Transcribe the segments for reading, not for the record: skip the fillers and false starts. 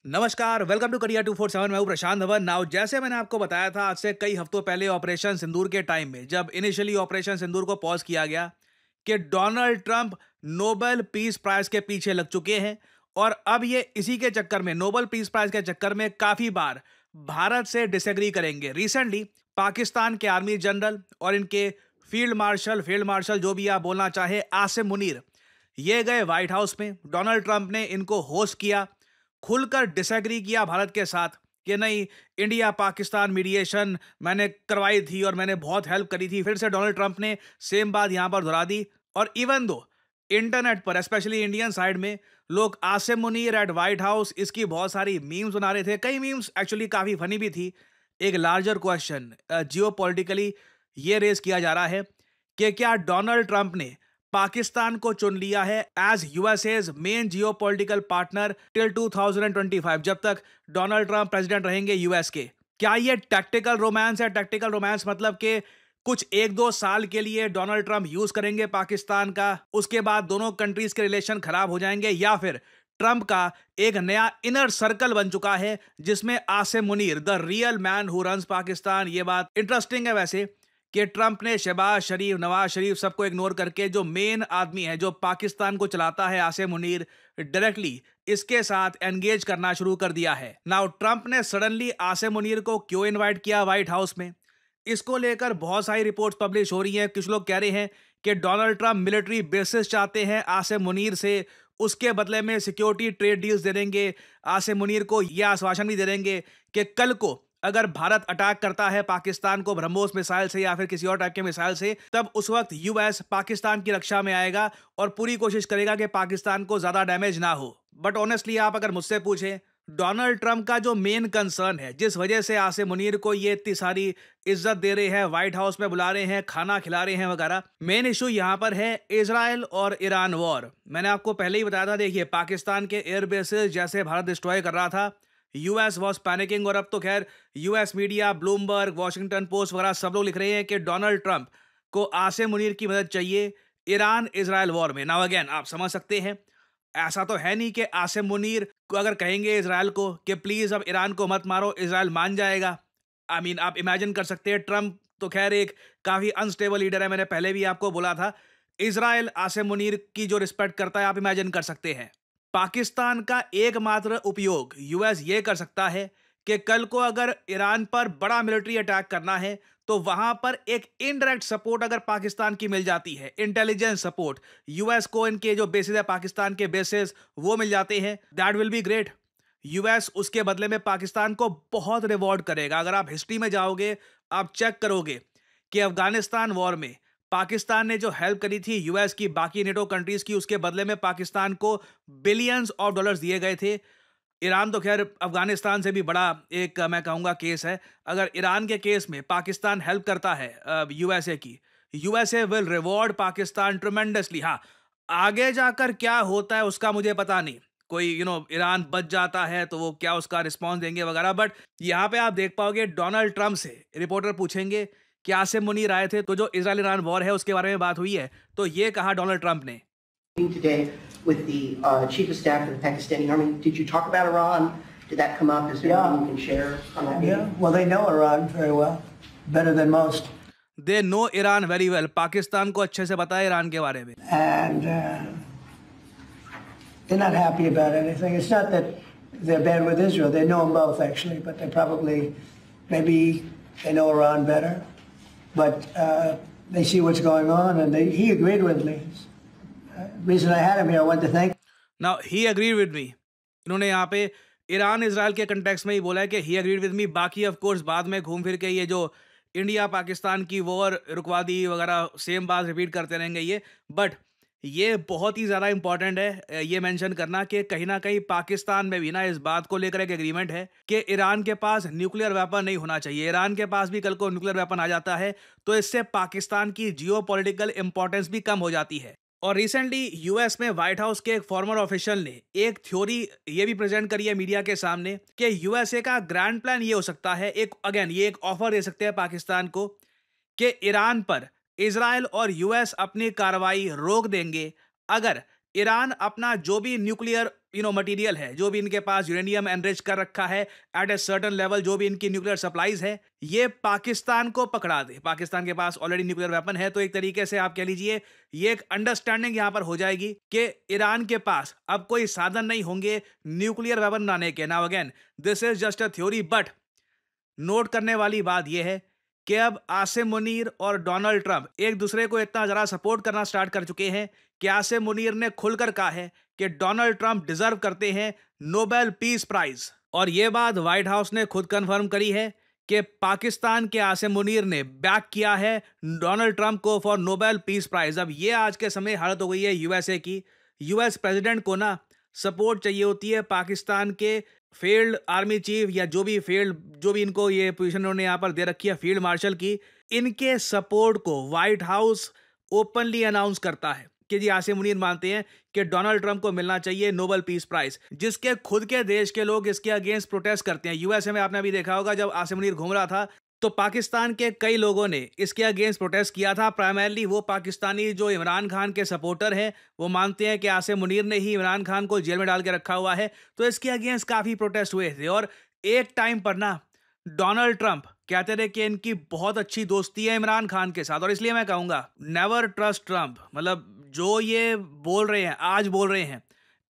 नमस्कार, welcome to career 247। मैं हूं प्रशांत धवन। नाउ जैसे मैंने आपको बताया था आज से कई हफ्तों पहले ऑपरेशन सिंदूर के टाइम में, जब इनिशियली ऑपरेशन सिंदूर को पॉज किया गया, कि Donald Trump Nobel Peace Prize के पीछे लग चुके हैं। और अब ये इसी के चक्कर में, नोबेल पीस प्राइज के चक्कर में काफी बार भारत से डिसएग्री करेंगे। रिसेंटली पाकिस्तान के आर्मी जनरल और इनके फील्ड मार्शल जो भी आप बोलना चाहे, आसिम मुनीर, ये गए व्हाइट हाउस में। डोनाल्ड ट्रंप ने इनको होस्ट किया, खुलकर डिसएग्री किया भारत के साथ कि नहीं, इंडिया पाकिस्तान मीडिएशन मैंने करवाई थी और मैंने बहुत हेल्प करी थी। फिर से डोनाल्ड ट्रंप ने सेम बात यहां पर दोहरा दी। और इवन दो इंटरनेट पर, स्पेशली इंडियन साइड में, लोग Asim Munir at White House इसकी बहुत सारी मीम्स बना रहे थे। कई मीम्स एक्चुअली काफी फनी भी थी। एक लार्जर क्वेश्चन जियो पॉलिटिकली ये रेज किया जा रहा है कि क्या डोनाल्ड ट्रंप ने पाकिस्तान को चुन लिया है as USA's main geopolitical partner till 2025, जब तक डोनाल्ड ट्रंप प्रेसिडेंट रहेंगे यूएस के। क्या ये टैक्टिकल रोमांस है? टैक्टिकल रोमांस मतलब कि कुछ एक दो साल के लिए डोनाल्ड ट्रंप यूज करेंगे पाकिस्तान का, उसके बाद दोनों कंट्रीज के रिलेशन खराब हो जाएंगे, या फिर ट्रंप का एक नया इनर सर्कल बन चुका है जिसमें Asim Munir, the real man who runs Pakistan. ये बात इंटरेस्टिंग है वैसे कि ट्रंप ने शहबाज शरीफ, नवाज शरीफ सबको इग्नोर करके जो मेन आदमी है जो पाकिस्तान को चलाता है, आसिम मुनीर, डायरेक्टली इसके साथ एंगेज करना शुरू कर दिया है। नाउ ट्रंप ने सडनली आसिम मुनीर को क्यों इनवाइट किया व्हाइट हाउस में, इसको लेकर बहुत सारी रिपोर्ट्स पब्लिश हो रही हैं। कुछ लोग कह रहे हैं कि डोनाल्ड ट्रंप मिलिट्री बेसिस चाहते हैं आसिम मुनीर से, उसके बदले में सिक्योरिटी ट्रेड डील्स दे देंगे। आसिम मुनीर को यह आश्वासन भी दे देंगे कि कल को अगर भारत अटैक करता है पाकिस्तान को ब्रह्मोस मिसाइल से या फिर किसी और टाइप के मिसाइल से, तब उस वक्त यूएस पाकिस्तान की रक्षा में आएगा और पूरी कोशिश करेगा कि पाकिस्तान को ज्यादा डैमेज ना हो। बट ऑनेस्टली आप अगर मुझसे पूछें, डोनाल्ड ट्रंप का जो मेन कंसर्न है, जिस वजह से आसिम मुनीर को ये इतनी सारी इज्जत दे रहे हैं, व्हाइट हाउस में बुला रहे हैं, खाना खिला रहे हैं वगैरह, मेन इशू यहां पर है इजराइल और ईरान वॉर। मैंने आपको पहले ही बताया था, देखिए पाकिस्तान के एयर बेसेस जैसे भारत डिस्ट्रॉय कर रहा था, यूएस वॉज पैनिकिंग। और अब तो खैर US media, Bloomberg, Washington post वगैरह सब लोग लिख रहे हैं कि डोनाल्ड ट्रंप को आसिम मुनीर की मदद चाहिए ईरान इजराइल वॉर में। नाउ अगेन आप समझ सकते हैं, ऐसा तो है नहीं कि आसिम मुनीर को अगर कहेंगे इजराइल को कि प्लीज अब ईरान को मत मारो, इजराइल मान जाएगा। आई मीन आप इमेजिन कर सकते हैं, ट्रंप तो खैर एक काफी अनस्टेबल लीडर है, मैंने पहले भी आपको बोला था। इजराइल आसिम मुनीर की जो रिस्पेक्ट करता है, आप इमेजिन कर सकते हैं। पाकिस्तान का एकमात्र उपयोग यूएस ये कर सकता है कि कल को अगर ईरान पर बड़ा मिलिट्री अटैक करना है, तो वहां पर एक इनडायरेक्ट सपोर्ट अगर पाकिस्तान की मिल जाती है, इंटेलिजेंस सपोर्ट, यूएस को इनके जो बेसिस है पाकिस्तान के बेसिस वो मिल जाते हैं, that will be great. US उसके बदले में पाकिस्तान को बहुत रिवॉर्ड करेगा। अगर आप हिस्ट्री में जाओगे, आप चेक करोगे कि अफगानिस्तान वॉर में पाकिस्तान ने जो हेल्प करी थी यूएस की, बाकी नेटो कंट्रीज की, उसके बदले में पाकिस्तान को बिलियंस ऑफ डॉलर्स दिए गए थे। ईरान तो खैर अफगानिस्तान से भी बड़ा एक मैं कहूंगा केस है। अगर ईरान के केस में पाकिस्तान हेल्प करता है यूएसए की, USA will reward Pakistan tremendously. हाँ, आगे जाकर क्या होता है उसका मुझे पता नहीं, कोई ईरान बच जाता है तो वो क्या उसका रिस्पॉन्स देंगे वगैरह। बट यहाँ पे आप देख पाओगे, डोनाल्ड ट्रंप से रिपोर्टर पूछेंगे कि आसिम मुनीर आए थे तो जो इजराइल ईरान वॉर है उसके बारे में बात हुई है, तो ये कहा डोनाल्ड ट्रंप ने। Today with the chief of staff of the Pakistani army. Did you talk about Iran? Did that come up? Is there anything you can share on that? Yeah, well, they know Iran very well, better than most. They know Iran very well. Pakistan को अच्छे से पता है Iran के बारे में। And they're not happy about anything. It's not that they're bad with Israel. They know them both, actually, but they probably, maybe they know Iran better. But they see what's going on, and he agreed with me. Reason I had him here, I wanted to thank. Now he agreed with me. इन्होंने यहाँ पे Iran Israel के context में ही बोला है कि he agreed with me। बाकी of course बाद में घूम फिर के ये जो इंडिया पाकिस्तान की वॉर रुकवा दी वगैरह सेम बात रिपीट करते रहेंगे ये। बट ये बहुत ही ज़्यादा इंपॉर्टेंट है ये मेंशन करना कि कहीं ना कहीं पाकिस्तान में भी ना इस बात को लेकर एक एग्रीमेंट है कि ईरान के पास न्यूक्लियर वेपन नहीं होना चाहिए। ईरान के पास भी कल को न्यूक्लियर वेपन आ जाता है तो इससे पाकिस्तान की जियोपॉलिटिकल इंपॉर्टेंस भी कम हो जाती है। और रिसेंटली यूएस में व्हाइट हाउस के एक फॉर्मर ऑफिशियल ने एक थ्योरी ये भी प्रेजेंट करी है मीडिया के सामने कि यूएसए का ग्रैंड प्लान ये हो सकता है, ये एक ऑफर दे सकते हैं पाकिस्तान को कि ईरान पर इजराइल और यूएस अपनी कार्रवाई रोक देंगे अगर ईरान अपना जो भी न्यूक्लियर मटेरियल है, जो भी इनके पास यूरेनियम एनरिच कर रखा है एट ए सर्टेन लेवल, जो भी इनकी न्यूक्लियर सप्लाईज है, ये पाकिस्तान को पकड़ा दे। पाकिस्तान के पास ऑलरेडी न्यूक्लियर वेपन है, तो एक तरीके से आप कह लीजिए ये एक अंडरस्टैंडिंग यहां पर हो जाएगी कि ईरान के पास अब कोई साधन नहीं होंगे न्यूक्लियर वेपन बनाने के। Now again this is just a theory, but note करने वाली बात यह है कि अब आसिम मुनीर और डोनाल्ड ट्रंप एक दूसरे को इतना ज़्यादा सपोर्ट करना स्टार्ट कर चुके हैं कि आसिम मुनीर ने खुलकर कहा है कि डोनाल्ड ट्रंप डिजर्व करते हैं नोबेल पीस प्राइज। और यह बात व्हाइट हाउस ने खुद कंफर्म करी है कि पाकिस्तान के आसिम मुनीर ने बैक किया है डोनाल्ड ट्रंप को फॉर नोबेल पीस प्राइज। अब ये आज के समय हालत हो गई है यूएसए की। यूएस प्रेसिडेंट को ना सपोर्ट चाहिए होती है पाकिस्तान के फील्ड आर्मी चीफ या जो भी इनको ये पोजीशन उन्होंने यहाँ पर दे रखी है फील्ड मार्शल की, इनके सपोर्ट को व्हाइट हाउस ओपनली अनाउंस करता है कि जी आसिम मुनीर मानते हैं कि डोनाल्ड ट्रंप को मिलना चाहिए नोबेल पीस प्राइज, जिसके खुद के देश के लोग इसके अगेंस्ट प्रोटेस्ट करते हैं। यूएसए में आपने अभी देखा होगा जब आसिम मुनीर घूम रहा था तो पाकिस्तान के कई लोगों ने इसके अगेंस्ट प्रोटेस्ट किया था। प्राइमरली वो पाकिस्तानी जो इमरान खान के सपोर्टर हैं, वो मानते हैं कि आसिम मुनीर ने ही इमरान खान को जेल में डाल के रखा हुआ है, तो इसके अगेंस्ट काफ़ी प्रोटेस्ट हुए थे। और एक टाइम पर ना डोनाल्ड ट्रंप कहते थे कि इनकी बहुत अच्छी दोस्ती है इमरान खान के साथ, और इसलिए मैं कहूँगा नेवर ट्रस्ट ट्रंप। मतलब जो ये बोल रहे हैं आज बोल रहे हैं,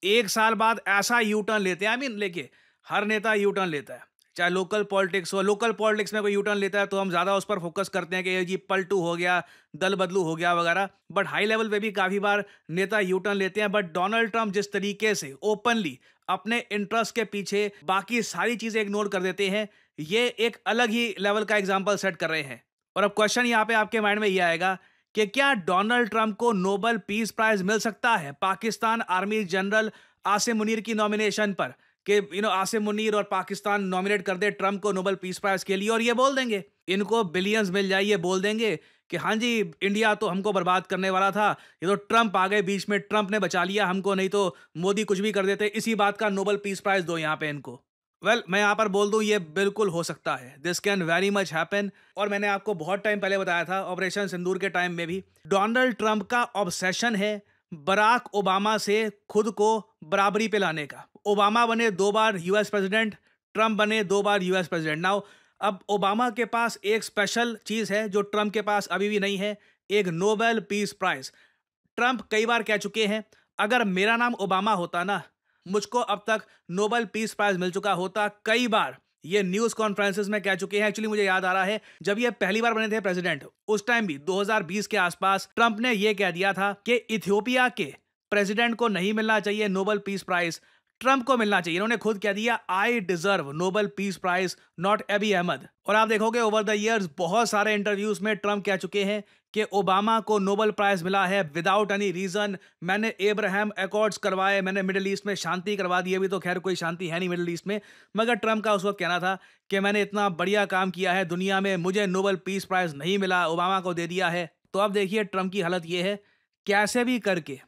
एक साल बाद ऐसा यू टर्न लेते हैं। लेके हर नेता यू टर्न लेता है, चाहे लोकल पॉलिटिक्स हो। लोकल पॉलिटिक्स में कोई यू टर्न लेता है तो हम ज़्यादा उस पर फोकस करते हैं कि ये जी पलटू हो गया, दल बदलू हो गया वगैरह, बट हाई लेवल पे भी काफ़ी बार नेता यू टर्न लेते हैं। बट डोनाल्ड ट्रंप जिस तरीके से ओपनली अपने इंटरेस्ट के पीछे बाकी सारी चीज़ें इग्नोर कर देते हैं, ये एक अलग ही लेवल का एग्जाम्पल सेट कर रहे हैं। और अब क्वेश्चन यहाँ पे आपके माइंड में ये आएगा कि क्या डोनाल्ड ट्रंप को नोबेल पीस प्राइज मिल सकता है पाकिस्तान आर्मी जनरल आसिम मुनीर की नॉमिनेशन पर, कि आसिम मुनीर और पाकिस्तान नॉमिनेट कर दे ट्रंप को नोबेल पीस प्राइज के लिए, और ये बोल देंगे इनको बिलियंस मिल जाए, ये बोल देंगे कि हाँ जी इंडिया तो हमको बर्बाद करने वाला था, ये तो ट्रंप आ गए बीच में, ट्रंप ने बचा लिया हमको, नहीं तो मोदी कुछ भी कर देते, इसी बात का नोबेल पीस प्राइज दो यहाँ पे इनको। मैं यहाँ पर बोल दूं ये बिल्कुल हो सकता है, this can very much happen. और मैंने आपको बहुत टाइम पहले बताया था ऑपरेशन सिंदूर के टाइम में भी, डोनाल्ड ट्रंप का ऑब्सेशन है बराक ओबामा से खुद को बराबरी पे लाने का। ओबामा बने 2 बार यूएस प्रेसिडेंट, ट्रंप बने 2 बार यूएस प्रेसिडेंट। नाउ अब ओबामा के पास एक स्पेशल चीज़ है जो ट्रंप के पास अभी भी नहीं है, एक नोबेल पीस प्राइज। ट्रंप कई बार कह चुके हैं अगर मेरा नाम ओबामा होता ना, मुझको अब तक नोबेल पीस प्राइज मिल चुका होता। कई बार ये न्यूज़ कॉन्फ्रेंसेस में कह चुके हैं। एक्चुअली मुझे याद आ रहा है जब ये पहली बार बने थे प्रेसिडेंट, उस टाइम भी 2020 के आसपास ट्रंप ने ये कह दिया था कि इथियोपिया के प्रेसिडेंट को नहीं मिलना चाहिए नोबेल पीस प्राइज, ट्रंप को मिलना चाहिए। इन्होंने खुद कह दिया I deserve Nobel Peace Prize not Abiy Ahmed. और आप देखोगे ओवर द इयर्स बहुत सारे इंटरव्यूज में ट्रंप कह चुके हैं कि ओबामा को नोबेल प्राइज मिला है विदाउट एनी रीजन, मैंने एब्राहम अकॉर्ड्स करवाए, मैंने मिडिल ईस्ट में शांति करवा दी। अभी तो खैर कोई शांति है नहीं मिडिल ईस्ट में, मगर ट्रंप का उस वक्त कहना था कि मैंने इतना बढ़िया काम किया है दुनिया में, मुझे नोबेल पीस प्राइज नहीं मिला, ओबामा को दे दिया है। तो अब देखिए ट्रंप की हालत ये है, कैसे भी करके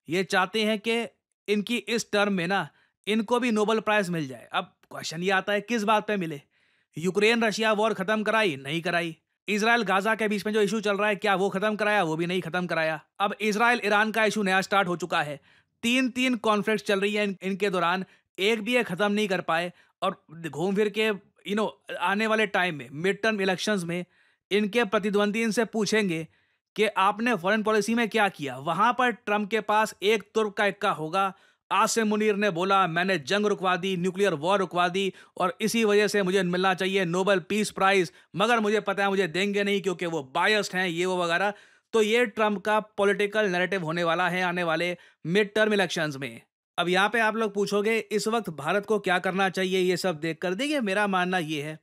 ये चाहते हैं कि इनकी इस टर्म में ना इनको भी नोबेल प्राइज मिल जाए। अब क्वेश्चन ये आता है किस बात पे मिले? यूक्रेन रशिया वॉर खत्म कराई? नहीं कराई। इजराइल गाजा के बीच में जो इशू चल रहा है क्या वो खत्म कराया? वो भी नहीं खत्म कराया। अब इजराइल ईरान का इशू नया स्टार्ट हो चुका है, 3 कॉन्फ्लिक्ट चल रही है इनके दौरान, एक भी ये खत्म नहीं कर पाए। और घूम फिर के आने वाले टाइम में मिड टर्म इलेक्शंस में इनके प्रतिद्वंदी इनसे पूछेंगे कि आपने फॉरेन पॉलिसी में क्या किया, वहां पर ट्रंप के पास एक तुर्क का इक्का होगा। आसिम मुनीर ने बोला मैंने जंग रुकवा दी, न्यूक्लियर वॉर रुकवा दी, और इसी वजह से मुझे मिलना चाहिए नोबेल पीस प्राइज, मगर मुझे पता है मुझे देंगे नहीं क्योंकि वो बायस्ड हैं, ये वो वगैरह। तो ये ट्रंप का पॉलिटिकल नैरेटिव होने वाला है आने वाले मिड टर्म इलेक्शंस में। अब यहाँ पे आप लोग पूछोगे इस वक्त भारत को क्या करना चाहिए ये सब देख कर? देखिए मेरा मानना ये है,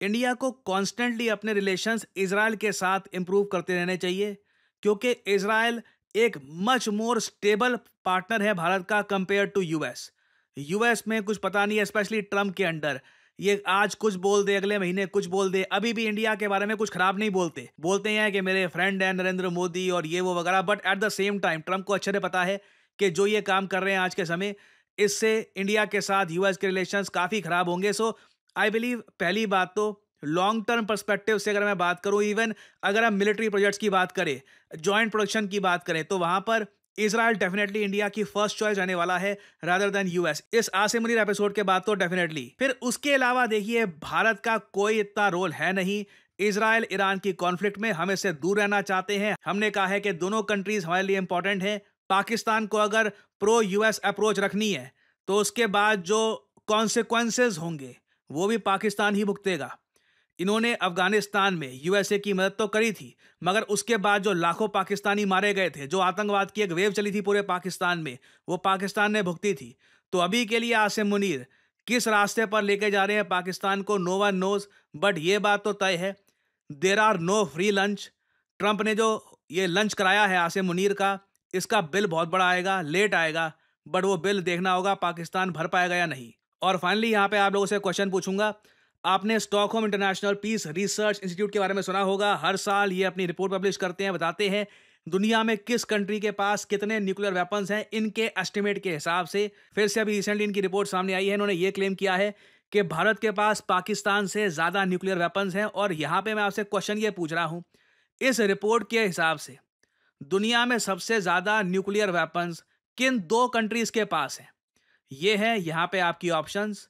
इंडिया को कॉन्स्टेंटली अपने रिलेशंस इजराइल के साथ इंप्रूव करते रहने चाहिए, क्योंकि इजराइल एक मच मोर स्टेबल पार्टनर है भारत का कंपेयर टू यूएस। यूएस में कुछ पता नहीं है, स्पेशली ट्रंप के अंडर, ये आज कुछ बोल दे अगले महीने कुछ बोल दे। अभी भी इंडिया के बारे में कुछ खराब नहीं बोलते हैं कि मेरे फ्रेंड है नरेंद्र मोदी और ये वो वगैरह, but at the same time Trump को अच्छे से पता है कि जो ये काम कर रहे हैं आज के समय, इससे इंडिया के साथ यूएस के रिलेशंस काफ़ी खराब होंगे। सो आई बिलीव पहली बात तो लॉन्ग टर्म पर्सपेक्टिव से अगर मैं बात करूं, इवन अगर हम मिलिट्री प्रोजेक्ट्स की बात करें, जॉइंट प्रोडक्शन की बात करें, तो वहां पर इजराइल डेफिनेटली इंडिया की फर्स्ट चॉइस रहने वाला है रादर देन यूएस इस आसिम मुनीर एपिसोड के बाद तो डेफिनेटली। फिर उसके अलावा देखिए भारत का कोई इतना रोल है नहीं इजराइल ईरान की कॉन्फ्लिक्ट में, हम इससे दूर रहना चाहते हैं। हमने कहा है कि दोनों कंट्रीज हमारे लिए इंपॉर्टेंट है। पाकिस्तान को अगर प्रो यूएस अप्रोच रखनी है तो उसके बाद जो कॉन्सिक्वेंसेज होंगे वो भी पाकिस्तान ही भुगतेगा। इन्होंने अफगानिस्तान में यूएसए की मदद तो करी थी, मगर उसके बाद जो लाखों पाकिस्तानी मारे गए थे, जो आतंकवाद की एक वेव चली थी पूरे पाकिस्तान में, वो पाकिस्तान ने भुगती थी। तो अभी के लिए आसिम मुनीर किस रास्ते पर लेके जा रहे हैं पाकिस्तान को, नो वन नोज। बट ये बात तो तय है, there are no free lunch. Trump ने जो ये लंच कराया है आसिम मुनीर का, इसका बिल बहुत बड़ा आएगा, लेट आएगा, बट वो बिल देखना होगा पाकिस्तान भर पाएगा या नहीं। और फाइनली यहाँ पे आप लोगों से क्वेश्चन पूछूंगा, आपने Stockholm International Peace Research Institute के बारे में सुना होगा। हर साल ये अपनी रिपोर्ट पब्लिश करते हैं, बताते हैं दुनिया में किस कंट्री के पास कितने न्यूक्लियर वेपन्स हैं इनके एस्टिमेट के हिसाब से। फिर से अभी रिसेंटली इनकी रिपोर्ट सामने आई है, इन्होंने ये क्लेम किया है कि भारत के पास पाकिस्तान से ज़्यादा न्यूक्लियर वेपन्स हैं। और यहाँ पे मैं आपसे क्वेश्चन ये पूछ रहा हूँ, इस रिपोर्ट के हिसाब से दुनिया में सबसे ज़्यादा न्यूक्लियर वेपन्स किन दो कंट्रीज के पास हैं? ये है यहाँ पे आपकी options,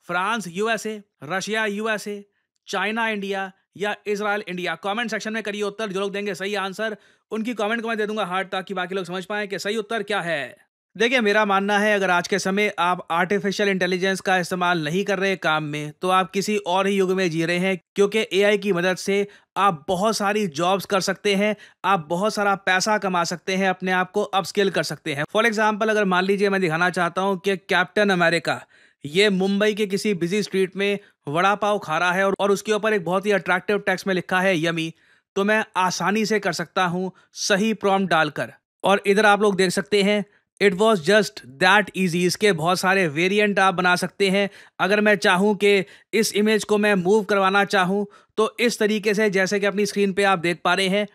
France USA, Russia USA, China India या इजराइल इंडिया। कमेंट सेक्शन में करिए उत्तर। जो लोग देंगे सही आंसर उनकी कमेंट को मैं दे दूंगा हार्ट, ताकि बाकी लोग समझ पाएं कि सही उत्तर क्या है। देखिए मेरा मानना है, अगर आज के समय आप आर्टिफिशियल इंटेलिजेंस का इस्तेमाल नहीं कर रहे काम में, तो आप किसी और ही युग में जी रहे हैं, क्योंकि एआई की मदद से आप बहुत सारी जॉब्स कर सकते हैं, आप बहुत सारा पैसा कमा सकते हैं, अपने आप को अपस्किल कर सकते हैं। फॉर एग्जाम्पल, अगर मान लीजिए मैं दिखाना चाहता हूँ कि कैप्टन अमेरिका ये मुंबई के किसी बिजी स्ट्रीट में वड़ा पाव खा रहा है और उसके ऊपर एक बहुत ही अट्रैक्टिव टेक्स्ट में लिखा है यमी, तो मैं आसानी से कर सकता हूँ सही प्रॉम्प्ट डालकर। और इधर आप लोग देख सकते हैं, it was just that easy. इसके बहुत सारे वेरिएंट आप बना सकते हैं। अगर मैं चाहूँ कि इस इमेज को मैं मूव करवाना चाहूँ, तो इस तरीके से, जैसे कि अपनी स्क्रीन पे आप देख पा रहे हैं,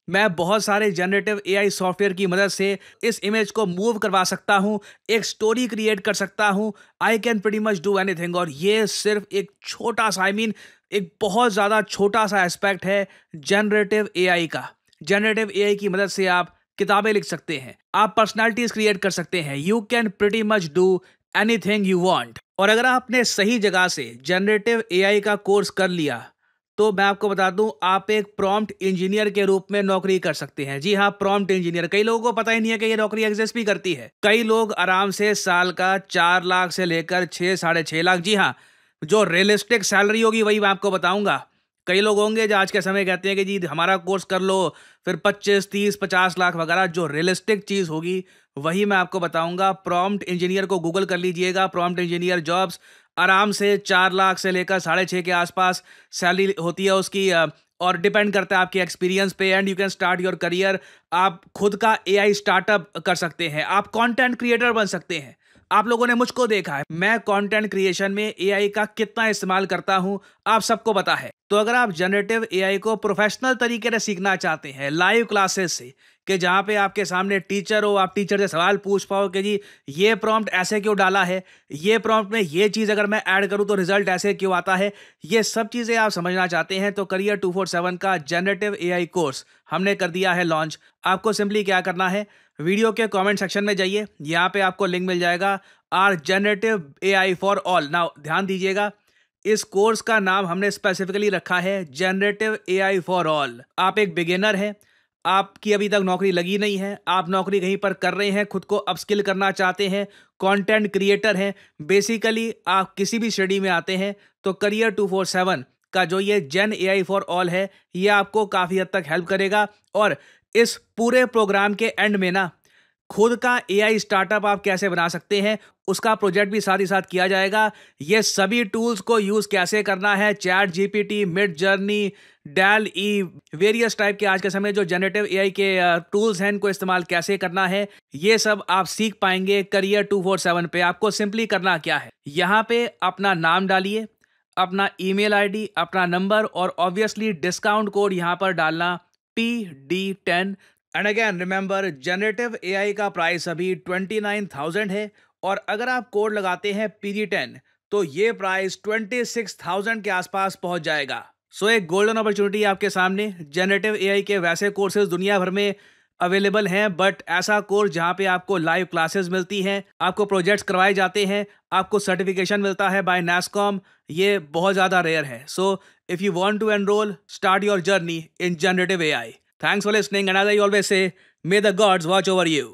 मैं बहुत सारे जनरेटिव एआई सॉफ्टवेयर की मदद से इस इमेज को मूव करवा सकता हूं, एक स्टोरी क्रिएट कर सकता हूं। I can pretty much do anything. और ये सिर्फ एक छोटा सा, एक बहुत ज़्यादा छोटा सा एस्पेक्ट है जनरेटिव एआई का। जनरेटिव एआई की मदद से आप किताबें लिख सकते हैं, आप पर्सनालिटीज क्रिएट कर सकते हैं। You can pretty much do anything you want. और अगर आपने सही जगह से जनरेटिव एआई का कोर्स कर लिया, तो मैं आपको बता दूं, आप एक प्रॉम्प्ट इंजीनियर के रूप में नौकरी कर सकते हैं। जी हाँ, प्रॉम्प्ट इंजीनियर। कई लोगों को पता ही नहीं है कि ये नौकरी एग्जिस्ट भी करती है। कई लोग आराम से साल का 4 लाख से लेकर 6 साढ़े 6 लाख, जी हाँ, जो रियलिस्टिक सैलरी होगी वही मैं आपको बताऊंगा। कई लोग होंगे जो आज के समय कहते हैं कि जी हमारा कोर्स कर लो, फिर 25, 30, 50 लाख वगैरह। जो रियलिस्टिक चीज़ होगी वही मैं आपको बताऊंगा। प्रॉम्प्ट इंजीनियर को गूगल कर लीजिएगा, प्रॉम्प्ट इंजीनियर जॉब्स, आराम से 4 लाख से लेकर 6.5 के आसपास सैलरी होती है उसकी। और डिपेंड करता है आपके एक्सपीरियंस पे। And you can start your career. आप खुद का एआई स्टार्टअप कर सकते हैं, आप कंटेंट क्रिएटर बन सकते हैं। आप लोगों ने मुझको देखा है, मैं कंटेंट क्रिएशन में एआई का कितना इस्तेमाल करता हूं, आप सबको पता है। तो अगर आप जनरेटिव एआई को प्रोफेशनल तरीके से सीखना चाहते हैं, लाइव क्लासेस से, कि जहां पे आपके सामने टीचर हो, आप टीचर से सवाल पूछ पाओ कि जी ये प्रॉम्प्ट ऐसे क्यों डाला है, ये प्रॉम्प्ट में ये चीज़ अगर मैं ऐड करूं तो रिजल्ट ऐसे क्यों आता है, ये सब चीज़ें आप समझना चाहते हैं, तो करियर 247 का जनरेटिव एआई कोर्स हमने कर दिया है लॉन्च। आपको सिंपली क्या करना है, वीडियो के कमेंट सेक्शन में जाइए, यहाँ पे आपको लिंक मिल जाएगा, our generative AI for all. Now ध्यान दीजिएगा, इस कोर्स का नाम हमने स्पेसिफिकली रखा है जनरेटिव एआई फॉर ऑल। आप एक बिगिनर हैं, आपकी अभी तक नौकरी लगी नहीं है, आप नौकरी कहीं पर कर रहे हैं, खुद को अपस्किल करना चाहते हैं, कंटेंट क्रिएटर हैं, बेसिकली आप किसी भी स्टडी में आते हैं, तो करियर 247 का जो ये जेन एआई फॉर ऑल है, ये आपको काफ़ी हद तक हेल्प करेगा। और इस पूरे प्रोग्राम के एंड में ना, खुद का एआई स्टार्टअप आप कैसे बना सकते हैं उसका प्रोजेक्ट भी साथ ही साथ किया जाएगा। ये सभी टूल्स को यूज कैसे करना है, ChatGPT, Midjourney, DALL-E, various type के आज के समय जो जनरेटिव एआई के टूल्स हैं, इनको इस्तेमाल कैसे करना है, ये सब आप सीख पाएंगे करियर 247 पे। आपको सिंपली करना क्या है, यहाँ पे अपना नाम डालिए, अपना ईमेल आईडी, अपना नंबर और ऑब्वियसली डिस्काउंट कोड यहाँ पर डालना PD10। And again remember, generative AI का प्राइस अभी 29,000 है, और अगर आप कोड लगाते हैं PD10 तो ये प्राइस 26,000 के आसपास पहुंच जाएगा। सो एक गोल्डन अपॉर्चुनिटी आपके सामने। जनरेटिव एआई के वैसे कोर्सेज दुनिया भर में अवेलेबल हैं, बट ऐसा कोर्स जहाँ पे आपको लाइव क्लासेस मिलती हैं, आपको प्रोजेक्ट्स करवाए जाते हैं, आपको सर्टिफिकेशन मिलता है बाय NASSCOM, ये बहुत ज़्यादा रेयर है. So if you want to enroll, start your journey in generative AI. Thanks for listening, and as I always say, may the gods watch over you.